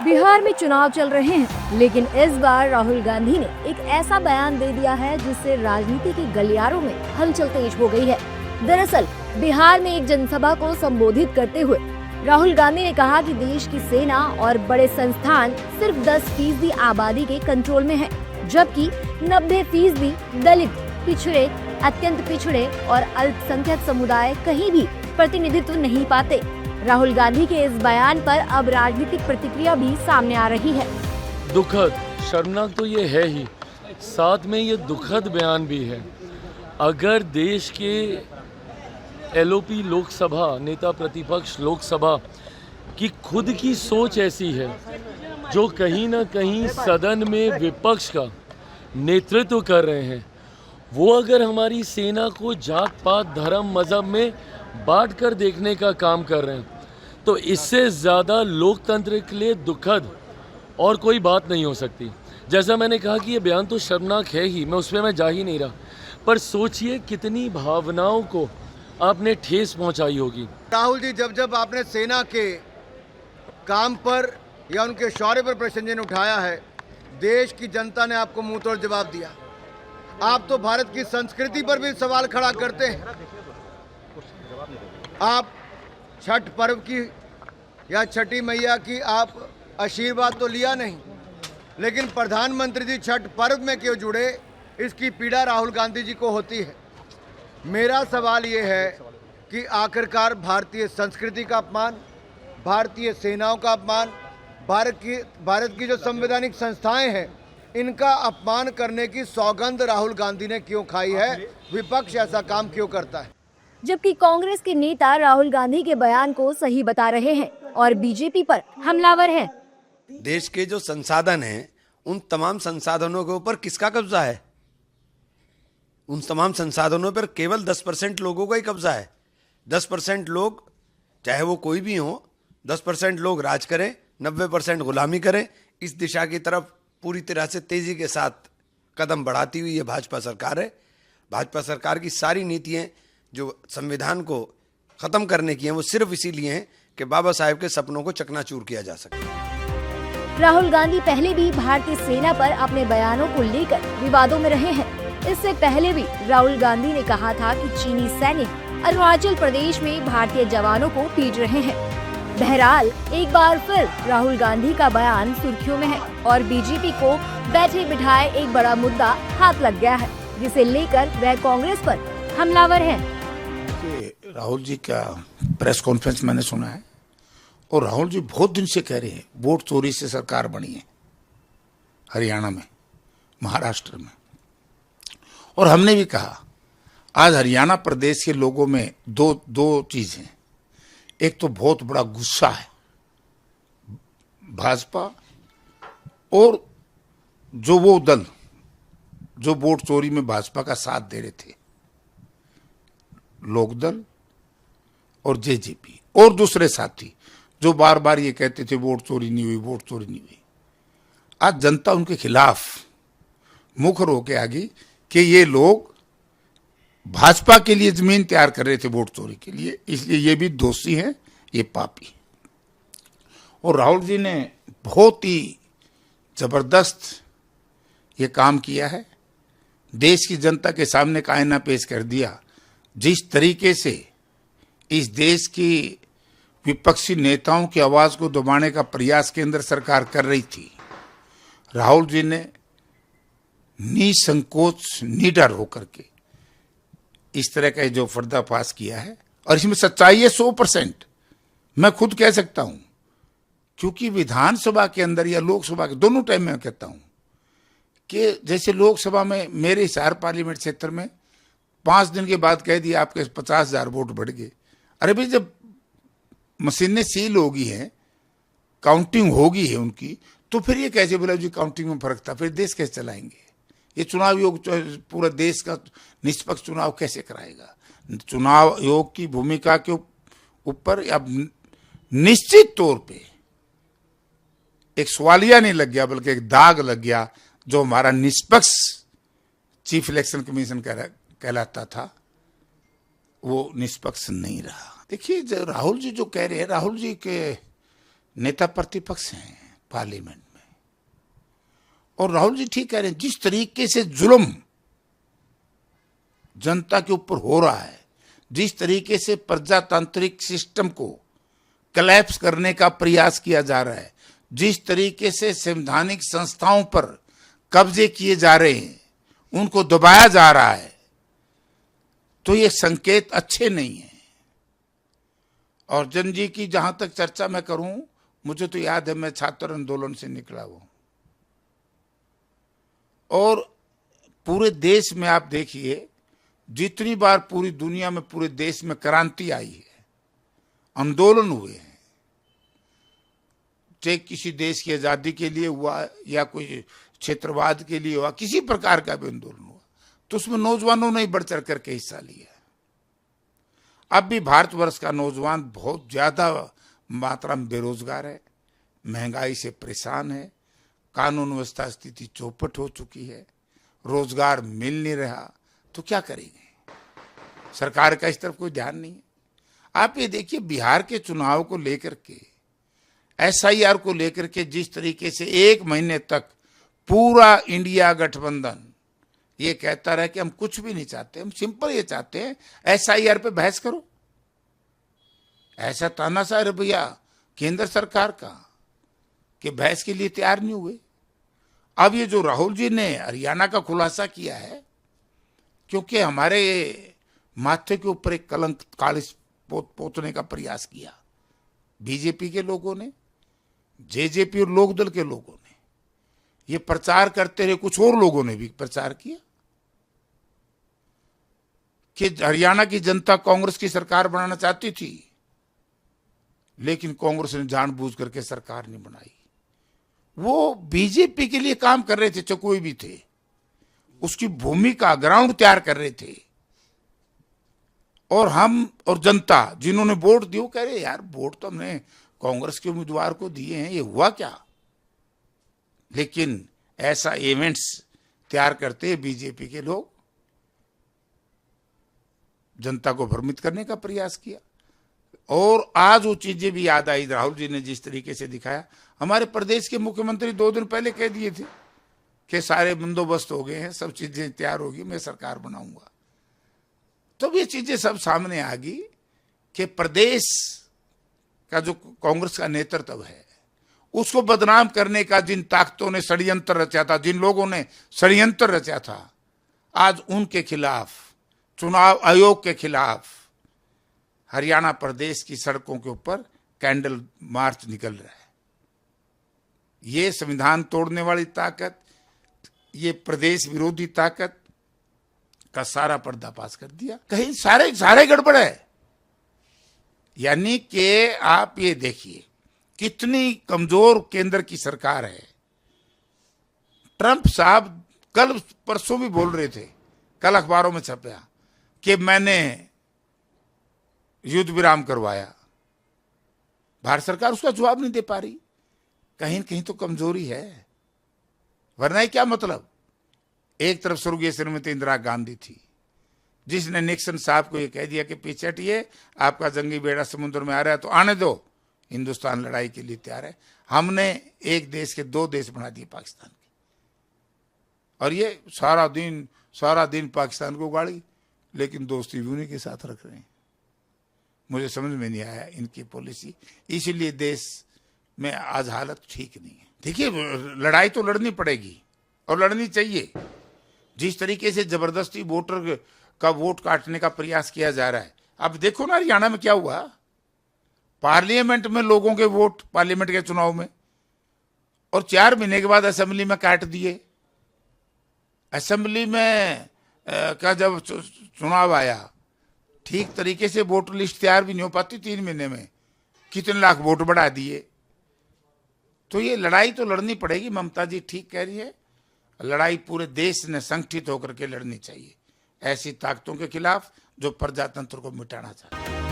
बिहार में चुनाव चल रहे हैं, लेकिन इस बार राहुल गांधी ने एक ऐसा बयान दे दिया है जिससे राजनीति के गलियारों में हलचल तेज हो गई है। दरअसल बिहार में एक जनसभा को संबोधित करते हुए राहुल गांधी ने कहा कि देश की सेना और बड़े संस्थान सिर्फ 10% आबादी के कंट्रोल में है, जबकि 90% दलित, पिछड़े, अत्यंत पिछड़े और अल्पसंख्यक समुदाय कहीं भी प्रतिनिधित्व नहीं पाते। राहुल गांधी के इस बयान पर अब राजनीतिक प्रतिक्रिया भी सामने आ रही है। दुखद, शर्मनाक तो ये है ही, साथ में ये दुखद बयान भी है। अगर देश के एलओपी लोकसभा, नेता प्रतिपक्ष लोकसभा की खुद की सोच ऐसी है, जो कहीं ना कहीं सदन में विपक्ष का नेतृत्व कर रहे हैं, वो अगर हमारी सेना को जात पात धर्म मजहब में बांट कर देखने का काम कर रहे हैं, तो इससे ज़्यादा लोकतंत्र के लिए दुखद और कोई बात नहीं हो सकती। जैसा मैंने कहा कि ये बयान तो शर्मनाक है ही, मैं उसमें मैं जा ही नहीं रहा, पर सोचिए कितनी भावनाओं को आपने ठेस पहुंचाई होगी। राहुल जी, जब जब आपने सेना के काम पर या उनके शौर्य पर प्रश्न चिन्ह उठाया है, देश की जनता ने आपको मुंह तोड़ जवाब दिया। आप तो भारत की संस्कृति पर भी सवाल खड़ा करते हैं। आप छठ पर्व की या छठी मैया की आप आशीर्वाद तो लिया नहीं, लेकिन प्रधानमंत्री जी छठ पर्व में क्यों जुड़े, इसकी पीड़ा राहुल गांधी जी को होती है। मेरा सवाल ये है कि आखिरकार भारतीय संस्कृति का अपमान, भारतीय सेनाओं का अपमान, भारत की जो संवैधानिक संस्थाएं हैं, इनका अपमान करने की सौगंध राहुल गांधी ने क्यों खाई है? विपक्ष ऐसा काम क्यों करता है? जबकि कांग्रेस के नेता राहुल गांधी के बयान को सही बता रहे हैं और बीजेपी पर हमलावर हैं। देश के जो संसाधन हैं, उन तमाम संसाधनों के ऊपर किसका कब्जा है? उन तमाम संसाधनों पर केवल 10% लोगों का ही कब्जा है। 10% लोग, चाहे वो कोई भी हो, 10% लोग राज करें, 90% गुलामी करें। इस दिशा की तरफ पूरी तरह से तेजी के साथ कदम बढ़ाती हुई ये भाजपा सरकार है। भाजपा सरकार की सारी नीतियां जो संविधान को खत्म करने की हैं, वो सिर्फ इसीलिए हैं कि बाबा साहेब के सपनों को चकनाचूर किया जा सके। राहुल गांधी पहले भी भारतीय सेना पर अपने बयानों को लेकर विवादों में रहे हैं। इससे पहले भी राहुल गांधी ने कहा था कि चीनी सैनिक अरुणाचल प्रदेश में भारतीय जवानों को पीट रहे हैं। बहरहाल एक बार फिर राहुल गांधी का बयान सुर्खियों में है और बीजेपी को बैठे बिठाए एक बड़ा मुद्दा हाथ लग गया है, जिसे लेकर वह कांग्रेस पर हमलावर है। राहुल जी का प्रेस कॉन्फ्रेंस मैंने सुना है और राहुल जी बहुत दिन से कह रहे हैं वोट चोरी से सरकार बनी है हरियाणा में, महाराष्ट्र में, और हमने भी कहा आज हरियाणा प्रदेश के लोगों में दो चीज हैं। एक तो बहुत बड़ा गुस्सा है भाजपा और जो वो दल जो वोट चोरी में भाजपा का साथ दे रहे थे, लोकदल और जेजेपी, और दूसरे साथी जो बार बार ये कहते थे वोट चोरी नहीं हुई, वोट चोरी नहीं हुई। आज जनता उनके खिलाफ मुखर होके आ गई कि ये लोग भाजपा के लिए जमीन तैयार कर रहे थे वोट चोरी के लिए, इसलिए ये भी दोषी हैं, ये पापी। और राहुल जी ने बहुत ही जबरदस्त ये काम किया है, देश की जनता के सामने का आईना पेश कर दिया। जिस तरीके से इस देश की विपक्षी नेताओं की आवाज को दबाने का प्रयास केंद्र सरकार कर रही थी, राहुल जी ने निसंकोच, निडर होकर के इस तरह का जो पर्दाफाश किया है, और इसमें सच्चाई है 100%। मैं खुद कह सकता हूं, क्योंकि विधानसभा के अंदर या लोकसभा के दोनों टाइम में कहता हूं कि जैसे लोकसभा में मेरे हिसार पार्लियामेंट क्षेत्र में 5 दिन के बाद कह दिया आपके 50,000 वोट बढ़ गए। अरे भाई, जब मशीनें सील होगी हैं, काउंटिंग होगी है उनकी, तो फिर ये कैसे बोला जी काउंटिंग में फर्क था, फिर देश कैसे चलाएंगे? ये चुनाव योग पूरा देश का निष्पक्ष चुनाव कैसे कराएगा? चुनाव आयोग की भूमिका के ऊपर अब निश्चित तौर पे एक सवालिया नहीं लग गया, बल्कि एक दाग लग गया। जो हमारा निष्पक्ष चीफ इलेक्शन कमीशन कहलाता था, वो निष्पक्ष नहीं रहा। देखिए, राहुल जी जो कह रहे हैं, राहुल जी के नेता प्रतिपक्ष हैं पार्लियामेंट में। और राहुल जी ठीक कह रहे हैं, जिस तरीके से जुल्म जनता के ऊपर हो रहा है, जिस तरीके से प्रजातांत्रिक सिस्टम को कलैप्स करने का प्रयास किया जा रहा है, जिस तरीके से संवैधानिक संस्थाओं पर कब्जे किए जा रहे हैं, उनको दबाया जा रहा है, तो ये संकेत अच्छे नहीं है। और जन जी की जहां तक चर्चा मैं करूं, मुझे तो याद है मैं छात्र आंदोलन से निकला हूं, और पूरे देश में आप देखिए जितनी बार पूरी दुनिया में, पूरे देश में क्रांति आई है, आंदोलन हुए हैं, चाहे किसी देश की आजादी के लिए हुआ या कोई क्षेत्रवाद के लिए हुआ, किसी प्रकार का भी आंदोलन हुआ, तो उसमें नौजवानों ने बढ़ चढ़ करके हिस्सा लिया। अब भी भारतवर्ष का नौजवान बहुत ज्यादा मात्रा में बेरोजगार है, महंगाई से परेशान है, कानून व्यवस्था स्थिति चौपट हो चुकी है, रोजगार मिल नहीं रहा, तो क्या करेंगे? सरकार का इस तरफ कोई ध्यान नहीं है। आप ये देखिए बिहार के चुनाव को लेकर के, SIR को लेकर के जिस तरीके से 1 महीने तक पूरा इंडिया गठबंधन ये कहता रहा कि हम कुछ भी नहीं चाहते, हम सिंपल ये चाहते हैं SIR पे बहस करो। ऐसा तानाशाह रवैया केंद्र सरकार का कि बहस के लिए तैयार नहीं हुए। अब ये जो राहुल जी ने हरियाणा का खुलासा किया है, क्योंकि हमारे माथे के ऊपर एक कलंक कालिस पोतने का प्रयास किया बीजेपी के लोगों ने, JJP और लोकदल के लोगों ने, ये प्रचार करते रहे, कुछ और लोगों ने भी प्रचार किया कि हरियाणा की जनता कांग्रेस की सरकार बनाना चाहती थी, लेकिन कांग्रेस ने जानबूझ करके सरकार नहीं बनाई। वो बीजेपी के लिए काम कर रहे थे, चाहे कोई भी थे, उसकी भूमिका ग्राउंड तैयार कर रहे थे। और हम और जनता जिन्होंने वोट दिए, कह रहे यार वोट तो हमने कांग्रेस के उम्मीदवार को दिए हैं, ये हुआ क्या? लेकिन ऐसा इवेंट्स तैयार करते हैं बीजेपी के लोग, जनता को भ्रमित करने का प्रयास किया। और आज वो चीजें भी याद आई, राहुल जी ने जिस तरीके से दिखाया। हमारे प्रदेश के मुख्यमंत्री 2 दिन पहले कह दिए थे कि सारे बंदोबस्त हो गए हैं, सब चीजें तैयार होगी, मैं सरकार बनाऊंगा। तो ये चीजें सब सामने आ गई कि प्रदेश का जो कांग्रेस का नेतृत्व है, उसको बदनाम करने का जिन ताकतों ने षड्यंत्र रचा था, जिन लोगों ने षड्यंत्र रचा था, आज उनके खिलाफ, चुनाव आयोग के खिलाफ हरियाणा प्रदेश की सड़कों के ऊपर कैंडल मार्च निकल रहा है। ये संविधान तोड़ने वाली ताकत, ये प्रदेश विरोधी ताकत का सारा पर्दाफाश कर दिया। कहीं सारे गड़बड़ है। यानी कि आप ये देखिए कितनी कमजोर केंद्र की सरकार है। ट्रंप साहब कल परसों भी बोल रहे थे, कल अखबारों में छपा कि मैंने युद्ध विराम करवाया। भारत सरकार उसका जवाब नहीं दे पा रही। कहीं कहीं तो कमजोरी है, वरना क्या मतलब? एक तरफ स्वर्गीय श्रीमती इंदिरा गांधी थी, जिसने निक्सन साहब को यह कह दिया कि पीछे हटिए, आपका जंगी बेड़ा समुद्र में आ रहा है तो आने दो, हिंदुस्तान लड़ाई के लिए तैयार है। हमने एक देश के 2 देश बना दिए पाकिस्तान के, और ये सारा दिन पाकिस्तान को गाड़ी, लेकिन दोस्ती भी उन्हीं के साथ रख रहे हैं। मुझे समझ में नहीं आया इनकी पॉलिसी, इसीलिए देश में आज हालत ठीक नहीं है। देखिए लड़ाई तो लड़नी पड़ेगी और लड़नी चाहिए। जिस तरीके से जबरदस्ती वोटर का वोट काटने का प्रयास किया जा रहा है, अब देखो ना हरियाणा में क्या हुआ। पार्लियामेंट में लोगों के वोट, पार्लियामेंट के चुनाव में, और 4 महीने के बाद असेंबली में काट दिए। असेंबली में का जब चुनाव आया, ठीक तरीके से वोटर लिस्ट तैयार भी नहीं हो पाती 3 महीने में, कितने लाख वोट बढ़ा दिए। तो ये लड़ाई तो लड़नी पड़ेगी। ममता जी ठीक कह रही है, लड़ाई पूरे देश ने संगठित होकर के लड़नी चाहिए ऐसी ताकतों के खिलाफ जो प्रजातंत्र को मिटाना चाहती है।